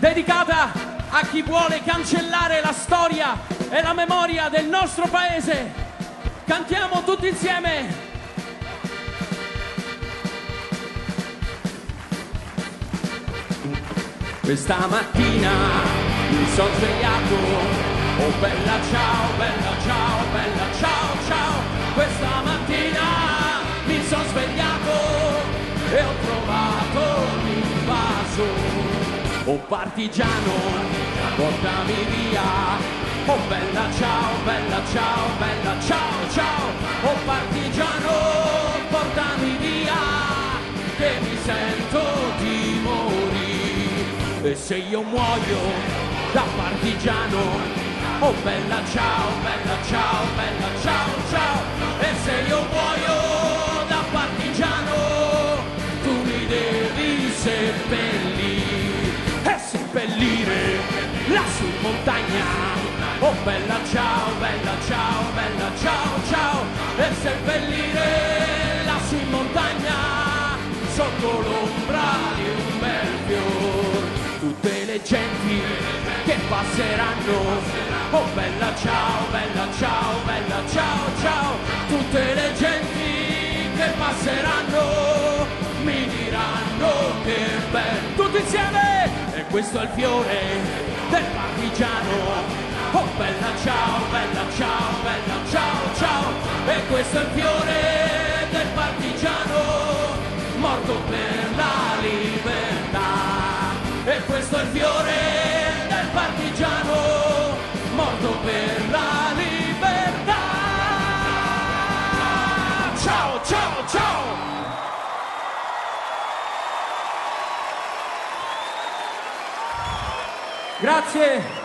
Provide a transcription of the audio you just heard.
dedicata a chi vuole cancellare la storia e la memoria del nostro paese. Cantiamo tutti insieme. Questa mattina mi sono svegliato, oh bella ciao, bella ciao, bella ciao, ciao. Questa mattina mi sono svegliato e ho trovato l'invaso. Oh partigiano, portami via, oh bella ciao, bella ciao, bella ciao, ciao. Oh partigiano, portami via, che mi sento di morire. E se io muoio da partigiano, oh bella ciao, bella ciao, bella ciao, ciao. E se io muoio da partigiano, tu mi devi seppellire. E seppellire lassù in montagna, oh bella ciao, bella ciao, bella ciao, ciao. E seppellire lassù in montagna, sotto l'ombra di un bel fior. Tutte le genti che passeranno, oh bella ciao, bella ciao, bella ciao, ciao. Tutte le genti che passeranno mi diranno che bello. Tutti insieme! E questo è il fiore del partigiano, oh bella ciao, bella ciao, bella ciao, ciao. E questo è il fiore del partigiano, morto per la libertà. E questo è il fiore del partigiano, morto per la libertà. Ciao, ciao, ciao! Grazie.